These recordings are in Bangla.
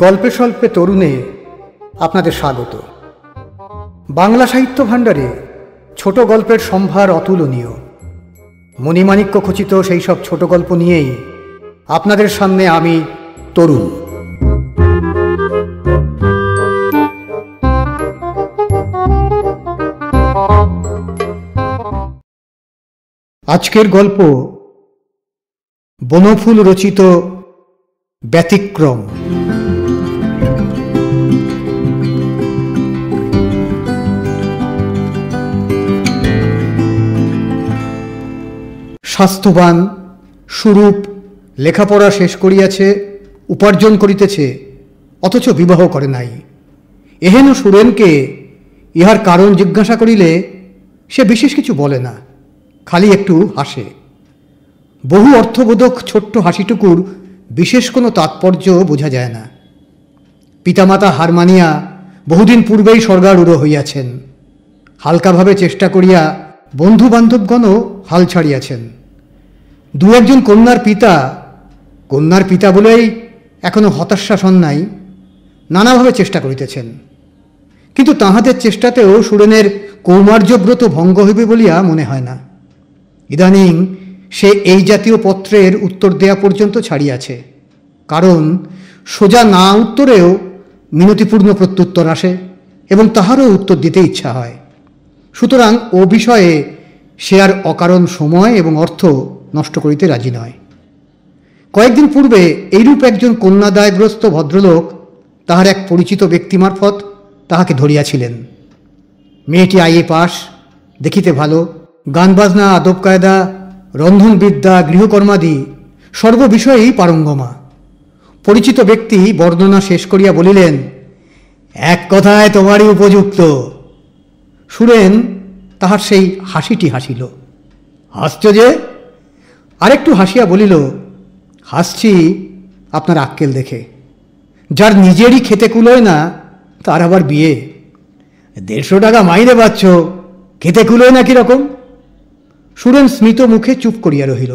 গল্পে স্বল্পে তরুণে আপনাদের স্বাগত। বাংলা সাহিত্য ভাণ্ডারে ছোট গল্পের সম্ভার অতুলনীয়। মণিমাণিক্য খচিত সেই সব ছোট গল্প নিয়েই আপনাদের সামনে আমি তরুণ। আজকের গল্প বনফুল রচিত ব্যতিক্রম। স্বাস্থ্যবান, সুরূপ, লেখাপড়া শেষ করিয়াছে, উপার্জন করিতেছে, অথচ বিবাহ করে নাই। এহেন সুরেনকে ইহার কারণ জিজ্ঞাসা করিলে সে বিশেষ কিছু বলে না, খালি একটু হাসে। বহু অর্থবোধক ছোট্ট হাসিটুকুর বিশেষ কোনো তাৎপর্য বোঝা যায় না। পিতামাতা হার মানিয়া বহুদিন পূর্বেই স্বর্গারূঢ় হইয়াছেন। হালকাভাবে চেষ্টা করিয়া বন্ধু বান্ধবগণও হাল ছাড়িয়াছেন। দু একজন কন্যার পিতা বলেই এখনো হতাশ্বাসন নাই, নানাভাবে চেষ্টা করিতেছেন। কিন্তু তাহাদের চেষ্টাতেও সুরেনের কৌমার্যব্রত ভঙ্গ হইবে বলিয়া মনে হয় না। ইদানিং সে এই জাতীয় পত্রের উত্তর দেয়া পর্যন্ত ছাড়িয়াছে, কারণ সোজা না উত্তরেও মিনতিপূর্ণ প্রত্যুত্তর আসে এবং তাহারও উত্তর দিতে ইচ্ছা হয়। সুতরাং ও বিষয়ে সে আর অকারণ সময় এবং অর্থ নষ্ট করিতে রাজি নয়। কয়েকদিন পূর্বে এইরূপ একজন কন্যাদায়গ্রস্ত ভদ্রলোক তাহার এক পরিচিত ব্যক্তি মারফত তাহাকে ধরিয়াছিলেন। মেয়েটি আইএ পাস, দেখিতে ভালো, গান বাজনা, আদব কায়দা, রন্ধনবিদ্যা, গৃহকর্মাদি সর্ববিষয়েই পারঙ্গমা। পরিচিত ব্যক্তি বর্ণনা শেষ করিয়া বলিলেন, এক কথায় তোমারই উপযুক্ত। সুরেন তাহার সেই হাসিটি হাসিল। হাসছ যে? আরেকটু হাসিয়া বলিল, হাসছি আপনার আক্কেল দেখে। যার নিজেরই খেতে কুলোয় না, তার আবার বিয়ে। 150 টাকা মাইনে পাচ্ছ, খেতে কুলোয় না কিরকম? সুরেন স্মিত মুখে চুপ করিয়া রহিল।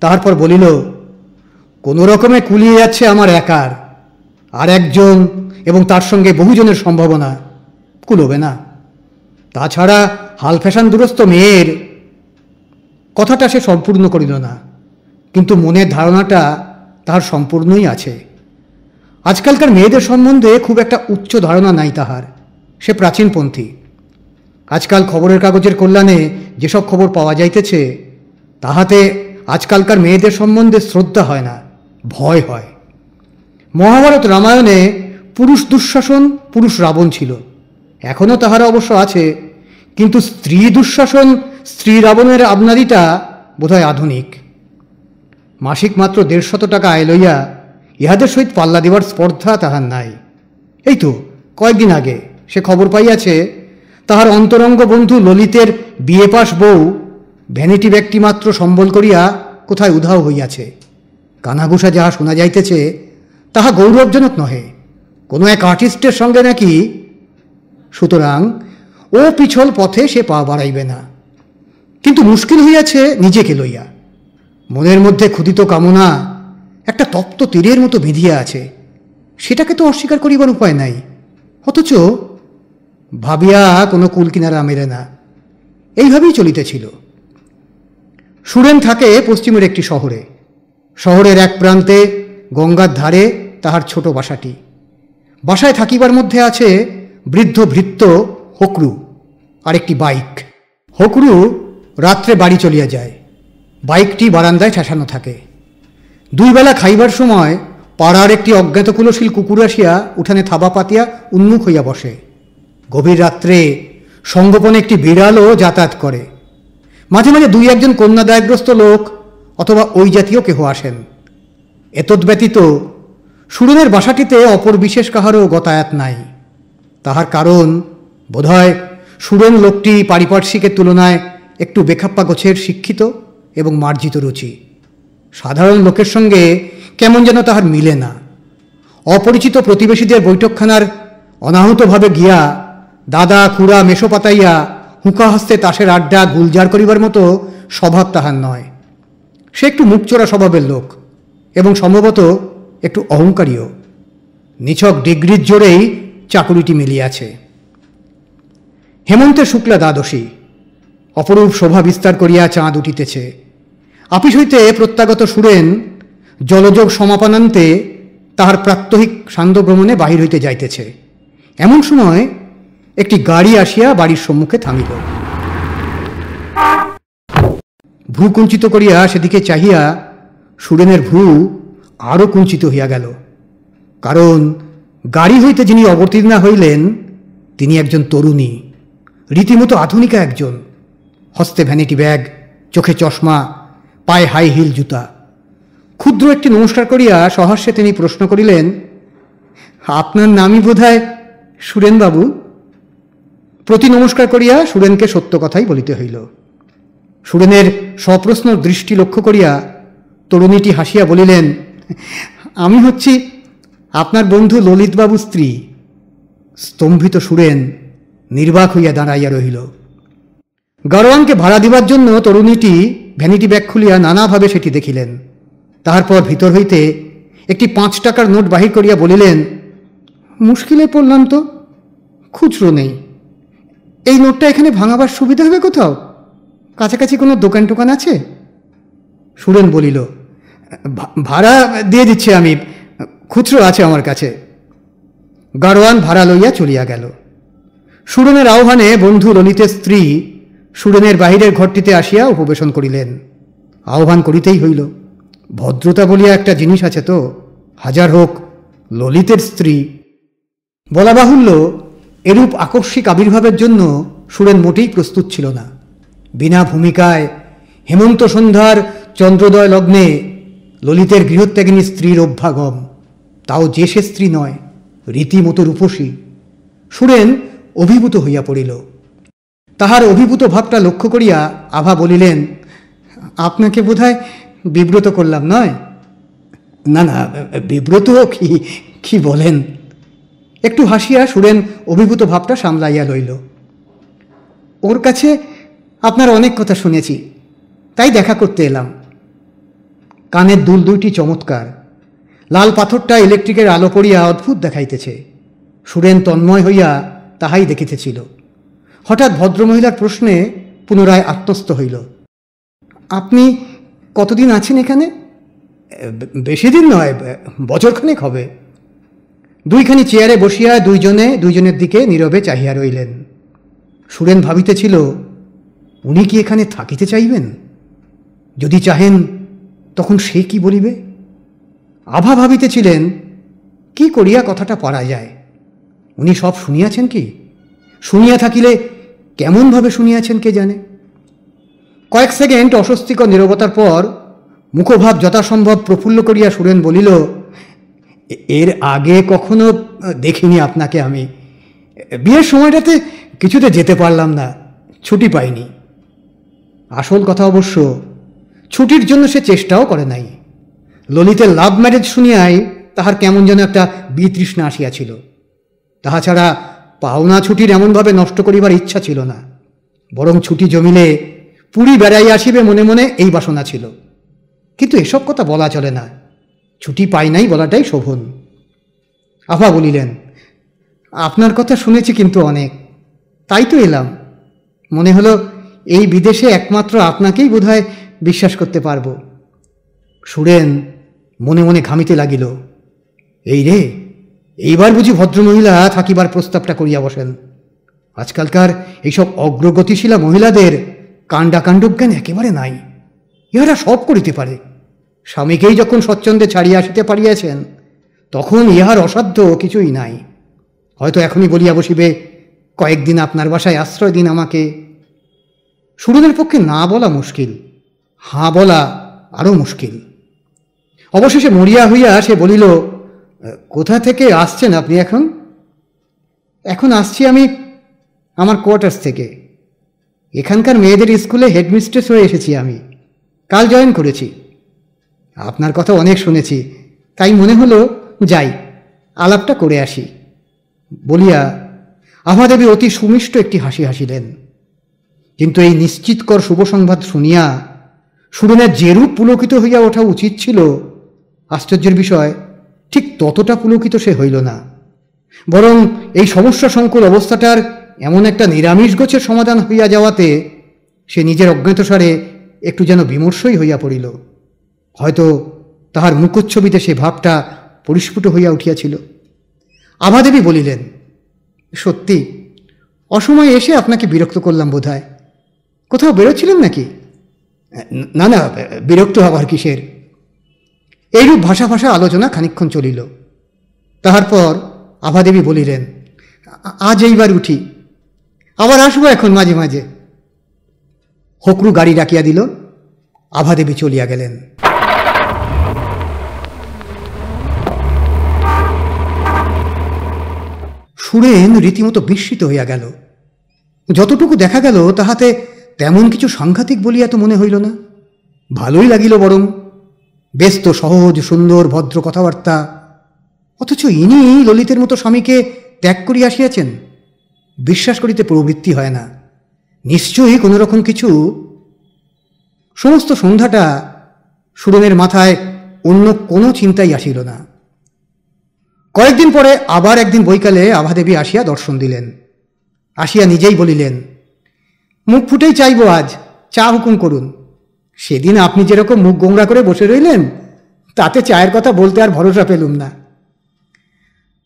তারপর বলিল, কোনো রকমে কুলিয়ে যাচ্ছে আমার একার, আর একজন এবং তার সঙ্গে বহুজনের সম্ভাবনা কুলোবে না। তাছাড়া হাল ফ্যাশন দুরস্ত মেয়ের কথাটা সে সম্পূর্ণ করিল না, কিন্তু মনের ধারণাটা তাহার সম্পূর্ণই আছে। আজকালকার মেয়েদের সম্বন্ধে খুব একটা উচ্চ ধারণা নাই তাহার, সে প্রাচীনপন্থী। আজকাল খবরের কাগজের কল্যাণে যেসব খবর পাওয়া যাইতেছে, তাহাতে আজকালকার মেয়েদের সম্বন্ধে শ্রদ্ধা হয় না, ভয় হয়। মহাভারত রামায়ণে পুরুষ দুঃশাসন, পুরুষ রাবণ ছিল, এখনও তাহারা অবশ্য আছে, কিন্তু স্ত্রী দুঃশাসন, স্ত্রী রাবণের আপনাদিটা বোধহয় আধুনিক। মাসিক মাত্র 150 টাকা আয় লইয়া ইহাদের সহিত পাল্লা দেবার স্পর্ধা তাহার নাই। এই তো কয়েকদিন আগে সে খবর পাইয়াছে, তাহার অন্তরঙ্গ বন্ধু ললিতের বিয়ে পাশ বউ ভ্যানিটি ব্যক্তি মাত্র সম্বল করিয়া কোথায় উধাও হইয়াছে। কানাঘুষা যাহা শোনা যাইতেছে, তাহা গৌরবজনক নহে, কোনো এক আর্টিস্টের সঙ্গে নাকি। সুতরাং ও পিছল পথে সে পা বাড়াইবে না। কিন্তু মুশকিল হইয়াছে নিজেকে লইয়া। মনের মধ্যে ক্ষুধিত কামনা একটা তপ্ত তীরের মতো বিঁধিয়া আছে, সেটাকে তো অস্বীকার করিবার উপায় নাই। অথচ ভাবিয়া কোনো কুল কিনারা মেলে না। এইভাবেই চলিতেছিল। সুরেন থাকে পশ্চিমের একটি শহরে। শহরের এক প্রান্তে গঙ্গার ধারে তাহার ছোট বাসাটি। বাসায় থাকিবার মধ্যে আছে বৃদ্ধ ভৃত্য হকরু আর একটি বাইক। হকরু রাত্রে বাড়ি চলিয়া যায়, বাইকটি বারান্দায় ঠেসানো থাকে। 2 বেলা খাইবার সময় পাড়ার একটি অজ্ঞাত কুলশীল কুকুর আসিয়া উঠানে থাবা পাতিয়া উন্মুখ হইয়া বসে। গভীর রাত্রে সঙ্গোপনে একটি বিড়ালও যাতায়াত করে। মাঝে মাঝে 2-1 কন্যাদায়গ্রস্ত লোক অথবা ওই জাতীয় কেহ আসেন। এতদ্ব্যতীত সুরেনের বাসাটিতে অপর বিশেষ কাহারও গতায়াত নাই। তাহার কারণ বোধহয় সুরেন লোকটি পারিপার্শ্বিকের তুলনায় একটু বেখাপ্পা গোছের শিক্ষিত এবং মার্জিত রুচি। সাধারণ লোকের সঙ্গে কেমন যেন তাহার মিলে না। অপরিচিত প্রতিবেশীদের বৈঠকখানার অনাহূতভাবে গিয়া দাদা খুড়া মেশো পাতাইয়া হুঁকা হস্তে তাসের আড্ডা গুলজার করিবার মতো স্বভাব তাহার নয়। সে একটু মুখচোরা স্বভাবের লোক এবং সম্ভবত একটু অহংকারীও। নিছক ডিগ্রির জোরেই চাকুরিটি মিলিয়াছে। হেমন্তের শুক্লা দ্বাদশী, অপরূপ শোভা বিস্তার করিয়া চাঁদ উঠিতেছে। আপিস হইতে প্রত্যাগত সুরেন জলযোগ সমাপনান্তে তাহার প্রাত্যহিক সান্ধ্য ভ্রমণে বাহির হইতে যাইতেছে। এমন সময় একটি গাড়ি আসিয়া বাড়ির সম্মুখে থামিল। ভ্রু কুঞ্চিত করিয়া সেদিকে চাহিয়া সুরেনের ভ্রু আরও কুঞ্চিত হইয়া গেল, কারণ গাড়ি হইতে যিনি অবতীর্ণা হইলেন তিনি একজন তরুণী, রীতিমতো আধুনিকা একজন। হস্তে ভ্যানিটি ব্যাগ, চোখে চশমা, পায়ে হাই হিল জুতা। ক্ষুদ্র একটি নমস্কার করিয়া সহাস্যে তিনি প্রশ্ন করিলেন, আপনার নামই বোধহয় সুরেনবাবু? প্রতি নমস্কার করিয়া সুরেনকে সত্য কথাই বলিতে হইল। সুরেনের সপ্রশ্ন দৃষ্টি লক্ষ্য করিয়া তরুণীটি হাসিয়া বলিলেন, আমি হচ্ছি আপনার বন্ধু ললিতবাবুর স্ত্রী। স্তম্ভিত সুরেন নির্বাক হইয়া দাঁড়াইয়া রহিল। গাড়োয়ানকে ভাড়া দিবার জন্য তরুণীটি ভ্যানিটি ব্যাগ খুলিয়া নানাভাবে সেটি দেখিলেন। তাহার পর ভিতর হইতে একটি 5 টাকার নোট বাহির করিয়া বলিলেন, মুশকিলে পড়লাম তো, খুচরো নেই। এই নোটটা এখানে ভাঙাবার সুবিধা হবে কোথাও? কাছাকাছি কোনো দোকান টোকান আছে? সুরেন বলিল, ভাড়া দিয়ে দিচ্ছি আমি, খুচরো আছে আমার কাছে। গাড়োয়ান ভাড়া লইয়া চলিয়া গেল। সুরেনের আহ্বানে বন্ধু ললিতের স্ত্রী সুরেনের বাহিরের ঘরটিতে আসিয়া উপবেশন করিলেন। আহ্বান করিতেই হইল, ভদ্রতা বলিয়া একটা জিনিস আছে তো, হাজার হোক ললিতের স্ত্রী। বলা বাহুল্য, এরূপ আকস্মিক আবির্ভাবের জন্য সুরেন মোটেই প্রস্তুত ছিল না। বিনা ভূমিকায় হেমন্ত সন্ধ্যার চন্দ্রোদয় লগ্নে ললিতের গৃহত্যাগিনী স্ত্রীর অভ্যাগম, তাও যে সে স্ত্রী নয়, রীতিমতো রূপসী। সুরেন অভিভূত হইয়া পড়িল। তাহার অভিভূত ভাবটা লক্ষ্য করিয়া আভা বলিলেন, আপনাকে বোধহয় বিব্রত করলাম, নয়? না না, বিব্রত কি বলেন? একটু হাসিয়া সুরেন অভিভূত ভাবটা সামলাইয়া লইল। ওর কাছে আপনার অনেক কথা শুনেছি, তাই দেখা করতে এলাম। কানের দুল দুইটি চমৎকার, লাল পাথরটা ইলেকট্রিকের আলো পড়িয়া অদ্ভুত দেখাইতেছে। সুরেন তন্ময় হইয়া তাহাই দেখিতেছিল। হঠাৎ ভদ্রমহিলার প্রশ্নে পুনরায় আত্মস্থ হইল, আপনি কতদিন আছেন এখানে? বেশি দিন নয়, বছরখানেক হবে। দুইখানি চেয়ারে বসিয়া দুইজনের দিকে নীরবে চাহিয়া রইলেন। সুরেন ভাবিতেছিল, উনি কি এখানে থাকিতে চাইবেন? যদি চাহেন তখন সে কি বলিবে? আভা ভাবিতেছিলেন, কি করিয়া কথাটা পারা যায়। উনি সব শুনিয়াছেন কি? শুনিয়া থাকিলে কেমনভাবে শুনিয়াছেন কে জানে। কয়েক সেকেন্ড অস্বস্তিকর নীরবতার পর মুখভাব যথাসম্ভব প্রফুল্ল করিয়া সুরেন বলিল, এর আগে কখনো দেখিনি আপনাকে আমি। বিয়ের সময়টাতে কিছুতে যেতে পারলাম না, ছুটি পাইনি। আসল কথা অবশ্য, ছুটির জন্য সে চেষ্টাও করে নাই। ললিতের লাভ ম্যারেজ শুনিয়াই তাহার কেমন যেন একটা বিতৃষ্ণা আসিয়াছিল। তাহা ছাড়া পাওনা ছুটির এমনভাবে নষ্ট করিবার ইচ্ছা ছিল না। বরং ছুটি জমিলে পুরী বেড়াইয়া আসিবে মনে মনে এই বাসনা ছিল। কিন্তু এসব কথা বলা চলে না, ছুটি পাই নাই বলাটাই শোভন। আভা বলিলেন, আপনার কথা শুনেছি কিন্তু অনেক, তাই তো এলাম। মনে হলো এই বিদেশে একমাত্র আপনাকেই বোধহয় বিশ্বাস করতে পারব। সুরেন মনে মনে ঘামিতে লাগিল, এই রে, এইবার বুঝি ভদ্রমহিলা থাকিবার প্রস্তাবটা করিয়া বসেন। আজকালকার এইসব অগ্রগতিশীলা মহিলাদের কাণ্ডজ্ঞান একেবারে নাই। ইহারা সব করিতে পারে। স্বামীকেই যখন স্বচ্ছন্দে ছাড়িয়া আসিতে পারিয়াছেন, তখন ইহার অসাধ্য কিছুই নাই। হয়তো এখনই বলিয়া বসিবে, কয়েকদিন আপনার বাসায় আশ্রয় দিন আমাকে। সুরেনের পক্ষে না বলা মুশকিল, হাঁ বলা আরও মুশকিল। অবশেষে মরিয়া হইয়া সে বলিল, কোথা থেকে আসছেন আপনি এখন? এখন আসছি আমি আমার কোয়ার্টার্স থেকে। এখানকার মেয়েদের স্কুলে হেডমিস্ট্রেস হয়ে এসেছি আমি, কাল জয়েন করেছি। আপনার কথা অনেক শুনেছি, তাই মনে হলো যাই, আলাপটা করে আসি। বলিয়া আভাদেবী অতি সুমিষ্ট একটি হাসি হাসিলেন। কিন্তু এই নিশ্চিতকর শুভ সংবাদ শুনিয়া সুরেনের যেরূপ পুলকিত হইয়া ওঠা উচিত ছিল, আশ্চর্যের বিষয় ঠিক ততটা পুলকিত সে হইল না, বরং এই সমস্যা সংকুল অবস্থাটার এমন একটা নিরামিষ গোছের সমাধান হইয়া যাওয়াতে সে নিজের অজ্ঞাতসারে একটু যেন বিমর্ষই হইয়া পড়িল। হয়তো তাহার মুখচ্ছবিতে সে ভাবটা পরিস্ফুট হইয়া উঠিয়াছিল। আভাদেবী বলিলেন, সত্যি অসময়ে এসে আপনাকে বিরক্ত করলাম বোধ হয়। কোথাও বেরোচ্ছিলেন নাকি? না না, বিরক্ত হবার কিসের। এইরূপ ভাষা ভাষা আলোচনা খানিকক্ষণ চলিল। তাহার পর আভাদেবী বলিলেন, আজ এইবার উঠি, আবার আসবো এখন মাঝে মাঝে। হকরু গাড়ি ডাকিয়া দিল, আভাদেবী চলিয়া গেলেন। সুরেন রীতিমতো বিস্মিত হইয়া গেল। যতটুকু দেখা গেল তাহাতে তেমন কিছু সাংঘাতিক বলিয়া তো মনে হইল না। ভালোই লাগিল বরং। ব্যস্ত সহজ সুন্দর ভদ্র কথাবার্তা, অথচ ইনি ললিতের মতো স্বামীকে ত্যাগ করিয়া আসিয়াছেন। বিশ্বাস করিতে প্রবৃত্তি হয় না। নিশ্চয়ই কোনো রকম কিছু। সমস্ত সন্ধ্যাটা সুরেনের মাথায় অন্য কোনো চিন্তাই আসিল না। কয়েকদিন পরে আবার একদিন বৈকালে আভাদেবী আসিয়া দর্শন দিলেন। আসিয়া নিজেই বলিলেন, মুখ ফুটেই চাইব আজ, চা হুকুম করুন। সেদিন আপনি যেরকম মুখ গোংরা করে বসে রইলেন, তাতে চায়ের কথা বলতে আর ভরসা পেলুম না।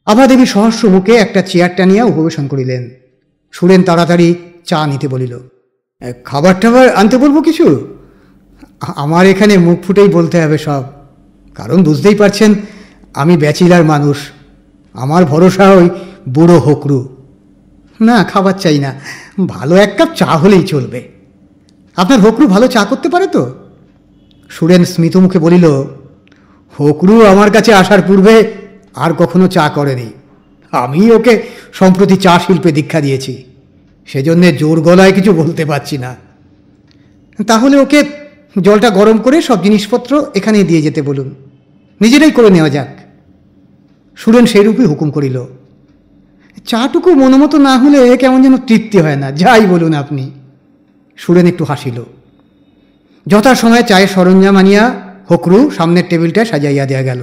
আভাদেবী সহস্র মুখে একটা চেয়ার টানিয়া উপবেশন করিলেন। সুরেন তাড়াতাড়ি চা নিতে বলিল। খাবার টাবার আনতে বলবো কিছু? আমার এখানে মুখ ফুটেই বলতে হবে সব, কারণ বুঝতেই পারছেন আমি ব্যাচিলার মানুষ। আমার ভরসা ওই বুড়ো হকরু। না, খাবার চাই না, ভালো এক কাপ চা হলেই চলবে। আপনার হকরু ভালো চা করতে পারে তো? সুরেন স্মিত মুখে বলিল, হকরু আমার কাছে আসার পূর্বে আর কখনো চা করেনি। আমি ওকে সম্প্রতি চা শিল্পে দীক্ষা দিয়েছি, সেজন্যে জোর গলায় কিছু বলতে পারছি না। তাহলে ওকে জলটা গরম করে সব জিনিসপত্র এখানেই দিয়ে যেতে বলুন, নিজেরাই করে নেওয়া যাক। সুরেন সেইরূপই হুকুম করিল। চাটুকু মনোমতো না হলে কেমন যেন তৃপ্তি হয় না, যাই বলুন আপনি। সুরেন একটু হাসিল। যথাসময়ে চায়ের সরঞ্জাম আনিয়া হকরু সামনের টেবিলটায় সাজাইয়া দেয়া গেল।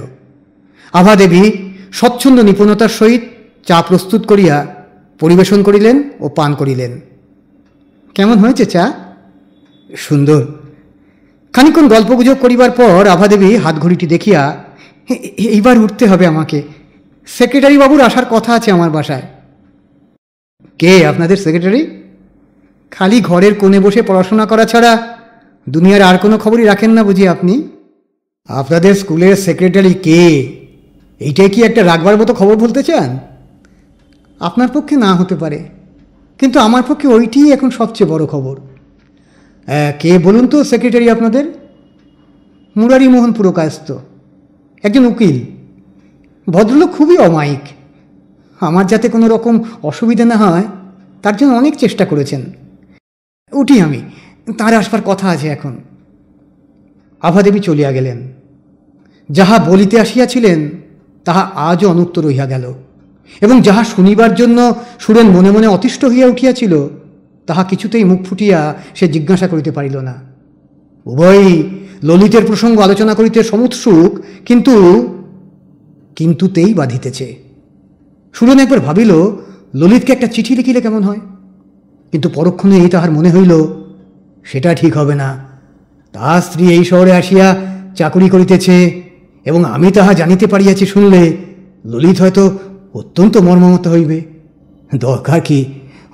আভাদেবী স্বচ্ছন্দ নিপুণতার সহিত চা প্রস্তুত করিয়া পরিবেশন করিলেন ও পান করিলেন। কেমন হয়েছে চা? সুন্দর। খানিকক্ষণ গল্পগুজব করিবার পর আভাদেবী হাতঘড়িটি দেখিয়া, এইবার উঠতে হবে আমাকে, সেক্রেটারি বাবুর আসার কথা আছে আমার বাসায়। কে আপনাদের সেক্রেটারি? খালি ঘরের কোণে বসে পড়াশোনা করা ছাড়া দুনিয়ার আর কোনো খবরই রাখেন না বুঝি আপনি? আপনাদের স্কুলের সেক্রেটারি কে, এইটাই কি একটা রাখবার মতো খবর বলতে চান? আপনার পক্ষে না হতে পারে, কিন্তু আমার পক্ষে ওইটিই এখন সবচেয়ে বড় খবর। কে বলুন তো সেক্রেটারি আপনাদের? মুরারিমোহন পুরকায়স্থ, একজন উকিল। ভদ্রলোক খুবই অমায়িক। আমার যাতে কোনো রকম অসুবিধা না হয় তার জন্য অনেক চেষ্টা করেছেন। উঠি আমি, তাঁর আসবার কথা আছে এখন। আভাদেবী চলিয়া গেলেন। যাহা বলিতে আসিয়াছিলেন তাহা আজও অনুত্তর রহিয়া গেল, এবং যাহা শুনিবার জন্য সুরেন মনে মনে অতিষ্ঠ হইয়া উঠিয়াছিল তাহা কিছুতেই মুখ ফুটিয়া সে জিজ্ঞাসা করিতে পারিল না। উভয়ই ললিতের প্রসঙ্গ আলোচনা করিতে সমুৎসুক, কিন্তুতেই বাধিতেছে। সুরেন একবার ভাবিল ললিতকে একটা চিঠি লিখিলে কেমন হয়, কিন্তু পরক্ষণেই তাহার মনে হইল সেটা ঠিক হবে না। তাহার স্ত্রী এই শহরে আসিয়া চাকুরি করিতেছে, এবং আমি তাহা জানিতে পারিয়াছি শুনলে ললিত হয়তো অত্যন্ত মর্মাহত হইবে। দরকার কি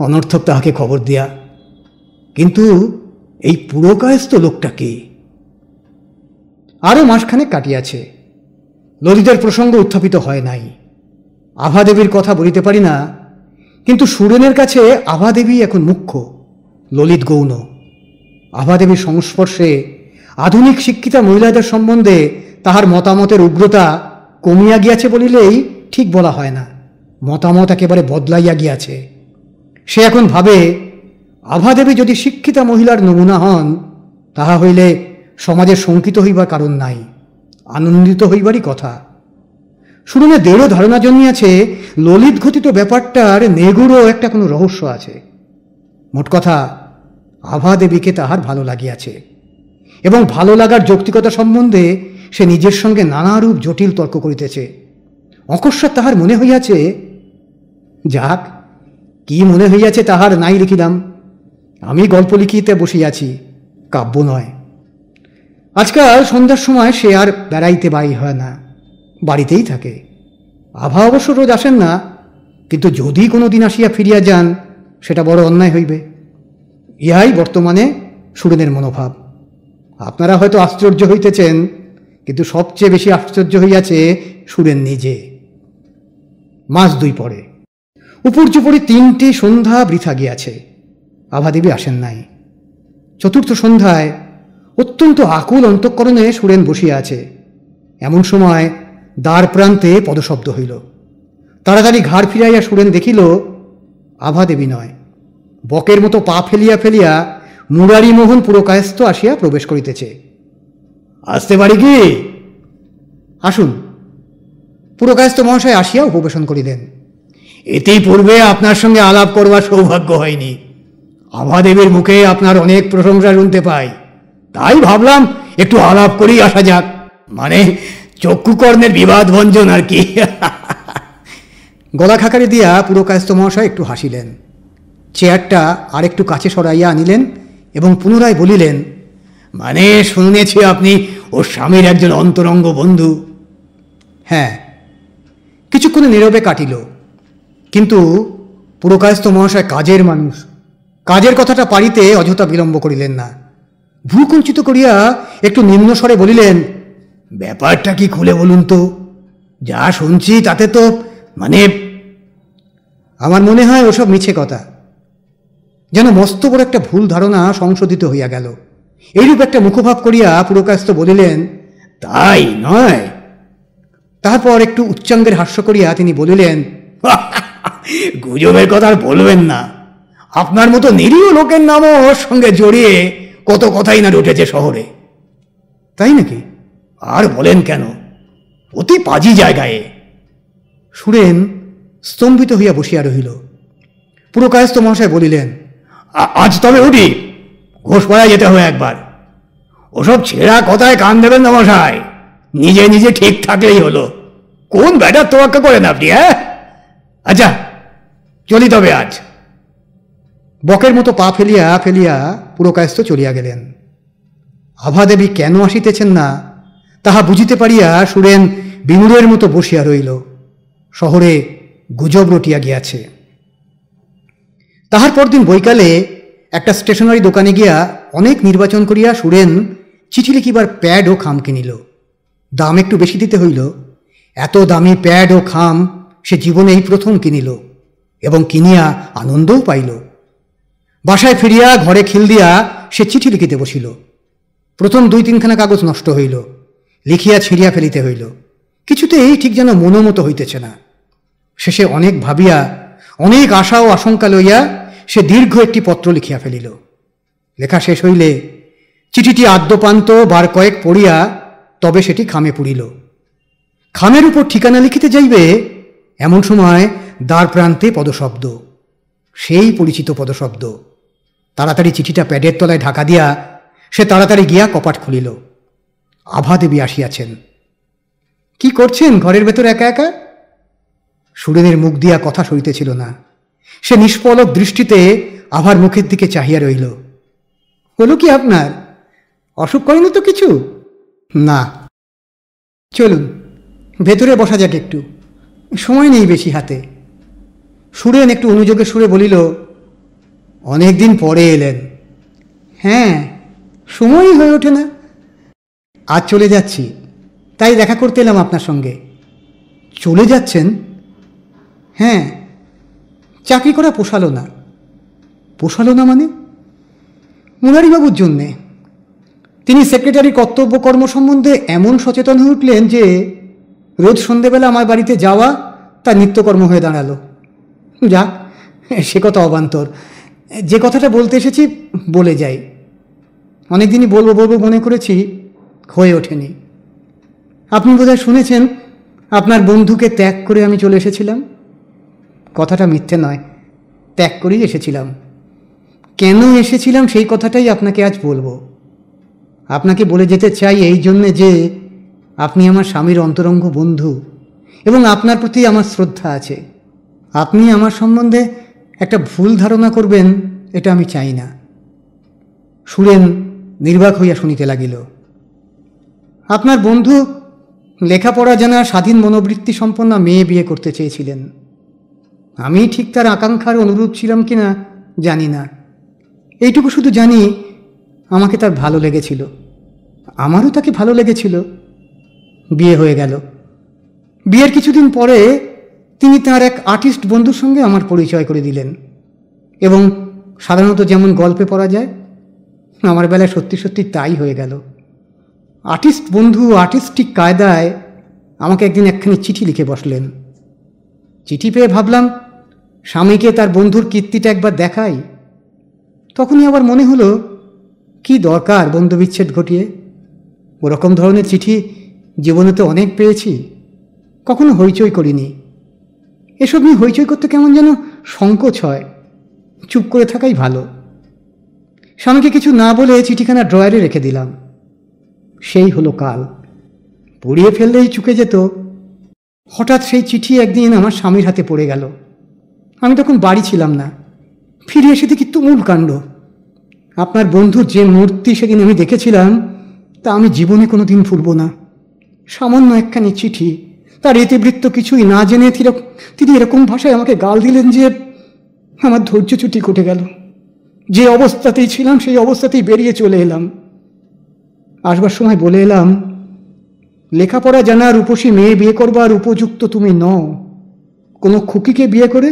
অনর্থক তাহাকে খবর দেয়া? কিন্তু এই পুরকায়স্থ লোকটা কে? আরও মাসখানেক কাটিয়াছে, ললিতের প্রসঙ্গ উত্থাপিত হয় নাই। আভাদেবীর কথা বলিতে পারি না, কিন্তু সুরেনের কাছে আভাদেবী এখন মুখ্য, ললিত গৌণ। আভাদেবীর সংস্পর্শে আধুনিক শিক্ষিতা মহিলাদের সম্বন্ধে তাহার মতামতের উগ্রতা কমিয়া গিয়াছে বলিলেই ঠিক বলা হয় না, মতামত একেবারে বদলাইয়া গিয়াছে। সে এখন ভাবে আভাদেবী যদি শিক্ষিতা মহিলার নমুনা হন, তাহা হইলে সমাজে শঙ্কিত হইবার কারণ নাই, আনন্দিত হইবারই কথা। সুরেনের দৃঢ় ধারণা জন্মিয়াছে ললিত ঘটিত ব্যাপারটার নেগুড়ো একটা কোনো রহস্য আছে। মোট কথা, আভাদেবীকে তাহার ভালো লাগিয়াছে, এবং ভালো লাগার যৌক্তিকতা সম্বন্ধে সে নিজের সঙ্গে নানারূপ জটিল তর্ক করিতেছে। অকস্মাৎ তাহার মনে হইয়াছে, যাক, কি মনে হইয়াছে তাহার নাই লিখিলাম, আমি গল্প লিখিতে বসিয়াছি, কাব্য নয়। আজকাল সন্ধ্যার সময় সে আর বেড়াইতে বাই হয় না, বাড়িতেই থাকে। আভা অবশ্য রোজ আসেন না, কিন্তু যদি কোনো দিন আসিয়া ফিরিয়া যান সেটা বড় অন্যায় হইবে। ইহাই বর্তমানে সুরেনের মনোভাব। আপনারা হয়তো আশ্চর্য হইতেছেন, কিন্তু সবচেয়ে বেশি আশ্চর্য হইয়াছে সুরেন নিজে। মাস 2 পরে উপর্যুপরি 3টি সন্ধ্যা বৃথা গিয়াছে, আভাদেবী আসেন নাই। চতুর্থ সন্ধ্যায় অত্যন্ত আকুল অন্তঃকরণে সুরেন বসিয়া আছে। এমন সময় দ্বার প্রান্তে পদশব্দ হইল। তাড়াতাড়ি ঘাড় ফিরাইয়া সুরেন দেখিল আভাদেবী নয়, বকের মতো পা ফেলিয়া ফেলিয়া মুরারিমোহন পুরকায়স্থ আসিয়া প্রবেশ করিতেছে। আসতে পারি কি? আসুন। পুরকায়স্থ মহাশয় আসিয়া উপবেশন করিলেন। এতেই পূর্বে আপনার সঙ্গে আলাপ করবার সৌভাগ্য হয়নি। আভাদেবীর মুখে আপনার অনেক প্রশংসা শুনতে পাই, তাই ভাবলাম একটু আলাপ করেই আসা যাক, মানে চক্ষুকর্ণের বিবাদ ভঞ্জন আর কি। গলা খাকারি দিয়া পুরকায়স্থ মহাশয় একটু হাসিলেন, চেয়ারটা আর একটু কাছে সরাইয়া আনিলেন এবং পুনরায় বলিলেন, মানে শুনেছি আপনি ওর স্বামীর একজন অন্তরঙ্গ বন্ধু। হ্যাঁ। কিছুক্ষণে নীরবে কাটিল, কিন্তু পুরকায়স্থ মহাশয় কাজের মানুষ, কাজের কথাটা পারিতে অযথা বিলম্ব করিলেন না। ভ্রুকুঞ্চিত করিয়া একটু নিম্নস্বরে বলিলেন, ব্যাপারটা কি খুলে বলুন তো, যা শুনছি তাতে তো মানে আমার মনে হয় ওসব মিছে কথা। যেন মস্ত বড় একটা ভুল ধারণা সংশোধিত হইয়া গেল। এইরূপ একটা মুখভাব করিয়া পুরকায়স্থ বলিলেন, তাই নয়। তারপর একটু উচ্চাঙ্গের হাস্য করিয়া তিনি বলিলেন, গুজবের কথা আর বলবেন না, আপনার মতো নিরীহ লোকের নামও ওর সঙ্গে জড়িয়ে কত কথাই না উঠেছে শহরে। তাই নাকি? আর বলেন কেন, অতি পাজি জায়গায়। সুরেন স্তম্ভিত হইয়া বসিয়া রহিল। পুরকায়স্থ মহাশয় বলিলেন, আজ তবে উঠি, ঘোষপাড়ায় যেতে হবে একবার। ওসব ছেঁড়া কথায় কান দেবেন না মশাই, নিজে নিজে ঠিক থাকলেই হলো। কোন ব্যাটার তোয়াক্কা করেন আপনি? হ্যাঁ, আচ্ছা চলি তবে আজ। বকের মতো পা ফেলিয়া ফেলিয়া পুরকায়স্থ চলিয়া গেলেন। আভাদেবী কেন আসিতেছেন না তাহা বুঝিতে পারিয়া সুরেন বিমূঢ়ের মতো বসিয়া রইল। শহরে গুজব রটিয়া গিয়াছে। তাহার পরদিন বৈকালে একটা স্টেশনারি দোকানে গিয়া অনেক নির্বাচন করিয়া সুরেন চিঠি লিখিবার প্যাড ও খাম কিনিল। দাম একটু বেশি দিতে হইল। এত দামি প্যাড ও খাম সে জীবনে এই প্রথম কিনিল এবং কিনিয়া আনন্দও পাইল। বাসায় ফিরিয়া ঘরে খিল দিয়া সে চিঠি লিখিতে বসিল। প্রথম 2-3খানা কাগজ নষ্ট হইল, লিখিয়া ছিঁড়িয়া ফেলিতে হইল। কিছুতেই ঠিক যেন মনোমতো হইতেছে না। শেষে অনেক ভাবিয়া, অনেক আশা ও আশঙ্কা লইয়া সে দীর্ঘ একটি পত্র লিখিয়া ফেলিল। লেখা শেষ হইলে চিঠিটি আদ্যপান্ত বার কয়েক পড়িয়া তবে সেটি খামে পুরিল। খামের উপর ঠিকানা লিখিতে যাইবে, এমন সময় দ্বার প্রান্তে পদশব্দ, সেই পরিচিত পদশব্দ। তাড়াতাড়ি চিঠিটা প্যাডের তলায় ঢাকা দিয়া সে তাড়াতাড়ি গিয়া কপাট খুলিল। আভাদেবী আসিয়াছেন। কি করছেন ঘরের ভেতর একা একা? সুরেনের মুখ দিয়া কথা সরিতেছিল না। সে নিষ্পলক দৃষ্টিতে আভার মুখের দিকে চাহিয়া রইল। হলো কি আপনার? অসুখ করেনি তো কিছু? না। চলুন ভেতরে বসা যাক, একটু সময় নেই বেশি হাতে। সুরেন একটু অনুযোগের সুরে বলিল, অনেক দিন পরে এলেন। হ্যাঁ, সময়ই হয়ে ওঠে না। আজ চলে যাচ্ছি, তাই দেখা করতে এলাম আপনার সঙ্গে। চলে যাচ্ছেন? হ্যাঁ, চাকরি করা পোষালো না। পোষালো না মানে? মুরারিবাবুর জন্যে। তিনি সেক্রেটারি কর্তব্য কর্ম সম্বন্ধে এমন সচেতন হয়ে উঠলেন যে রোজ সন্ধেবেলা আমার বাড়িতে যাওয়া তার নিত্যকর্ম হয়ে দাঁড়ালো। যাক, সে কথা অবান্তর। যে কথাটা বলতে এসেছি বলে যাই। অনেকদিনই বলবো বলবো মনে করেছি, হয়ে ওঠেনি। আপনি বোধহয় শুনেছেন আপনার বন্ধুকে ত্যাগ করে আমি চলে এসেছিলাম। কথাটা মিথ্যে নয়, ত্যাগ করেই এসেছিলাম। কেন এসেছিলাম সেই কথাটাই আপনাকে আজ বলবো। আপনাকে বলে যেতে চাই এই জন্যে যে আপনি আমার স্বামীর অন্তরঙ্গ বন্ধু এবং আপনার প্রতি আমার শ্রদ্ধা আছে। আপনি আমার সম্বন্ধে একটা ভুল ধারণা করবেন এটা আমি চাই না। সুরেন নির্বাক হইয়া শুনিতে লাগিল। আপনার বন্ধু লেখাপড়া জানা স্বাধীন মনোবৃত্তি সম্পন্ন মেয়ে বিয়ে করতে চেয়েছিলেন। আমি ঠিক তার আকাঙ্ক্ষার অনুরূপ ছিলাম কিনা জানি না। এইটুকু শুধু জানি আমাকে তার ভালো লেগেছিল, আমারও তাকে ভালো লেগেছিল। বিয়ে হয়ে গেল। বিয়ের কিছুদিন পরে তিনি তার এক আর্টিস্ট বন্ধুর সঙ্গে আমার পরিচয় করে দিলেন এবং সাধারণত যেমন গল্পে পড়া যায়, আমার বেলায় সত্যি সত্যি তাই হয়ে গেল। আর্টিস্ট বন্ধু আর্টিস্টিক কায়দায় আমাকে একদিন একখানি চিঠি লিখে বসলেন। চিঠি পেয়ে ভাবলাম স্বামীকে তার বন্ধুর কীর্তিটা একবার দেখাই। তখনই আবার মনে হলো কি দরকার বন্ধুবিচ্ছেদ ঘটিয়ে। ওরকম ধরনের চিঠি জীবনে তো অনেক পেয়েছি, কখনো হইচই করিনি। এসব নিয়ে হইচই করতে কেমন যেন সংকোচ হয়, চুপ করে থাকাই ভালো। স্বামীকে কিছু না বলে চিঠিখানা ড্রয়ারে রেখে দিলাম। সেই হলো কাল, পুড়িয়ে ফেললেই চুকে যেত। হঠাৎ সেই চিঠি একদিন আমার স্বামীর হাতে পড়ে গেল। আমি তখন বাড়ি ছিলাম না। ফিরে এসে দেখি তুমুল কাণ্ড। আপনার বন্ধুর যে মূর্তি সেদিন আমি দেখেছিলাম তা আমি জীবনে কোনো দিন ভুলব না। সামান্য একখানি চিঠি, তার ইতিবৃত্ত কিছুই না জেনে তিনি এরকম ভাষায় আমাকে গাল দিলেন যে আমার ধৈর্যচ্যুতি ঘটে গেল। যে অবস্থাতেই ছিলাম সেই অবস্থাতেই বেরিয়ে চলে এলাম। আসবার সময় বলে এলাম, লেখাপড়া জানা রূপসী মেয়ে বিয়ে করবার উপযুক্ত তুমি নও। কোনো খুকিকে বিয়ে করে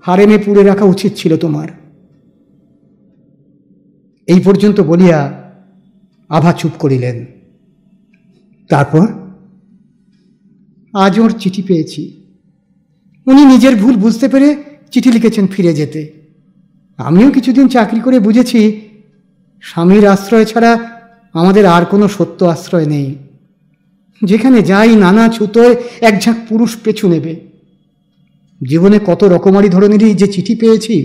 হারেমে পুড়ে রাখা উচিত ছিল তোমার। এই পর্যন্ত বলিয়া আভা চুপ করিলেন। তারপর আজ ওর চিঠি পেয়েছি। উনি নিজের ভুল বুঝতে পেরে চিঠি লিখেছেন ফিরে যেতে। আমিও কিছুদিন চাকরি করে বুঝেছি স্বামীর আশ্রয় ছাড়া আমাদের আর কোনো সত্য আশ্রয় নেই। যেখানে যাই নানা ছুতোয় এক ঝাঁক পুরুষ পেছু নেবে। জীবনে কত রকমারি ধরনেরই যে চিঠি পেয়েছি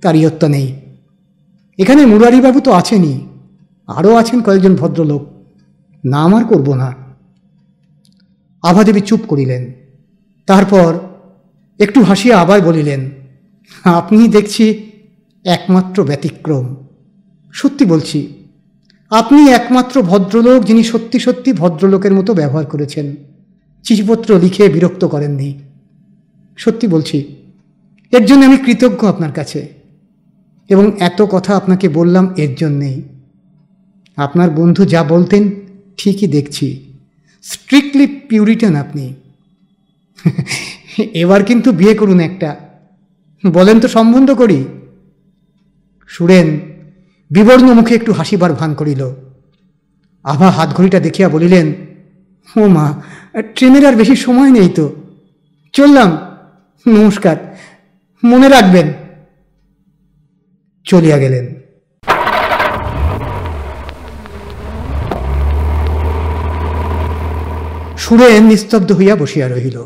তার ইয়ত্তা নেই। এখানে মুরারিবাবু তো আছেনই, আরও আছেন কয়েকজন ভদ্রলোক, নাম আর করব না। আভাদেবী চুপ করিলেন। তারপর একটু হাসিয়া আবার বলিলেন, আপনি দেখছি একমাত্র ব্যতিক্রম। সত্যি বলছি, আপনি একমাত্র ভদ্রলোক যিনি সত্যি সত্যি ভদ্রলোকের মতো ব্যবহার করেছেন, চিঠিপত্র লিখে বিরক্ত করেননি। সত্যি বলছি, এর জন্য আমি কৃতজ্ঞ আপনার কাছে। এবং এত কথা আপনাকে বললাম এর জন্যেই। আপনার বন্ধু যা বলতেন ঠিকই দেখছি, স্ট্রিক্টলি পিউরিটান আপনি। এবার কিন্তু বিয়ে করুন একটা, বলেন তো সম্বন্ধ করি। সুরেন বিবর্ণ মুখে একটু হাসিবার ভান করিল। আভা হাতঘড়িটা দেখিয়া বলিলেন, ও মা, ট্রেনের আর বেশি সময় নেই তো, চললাম, নমস্কার, মনে রাখবেন। চলিয়া গেলেন। সুরেন নিস্তব্ধ হইয়া বসিয়া রহিল।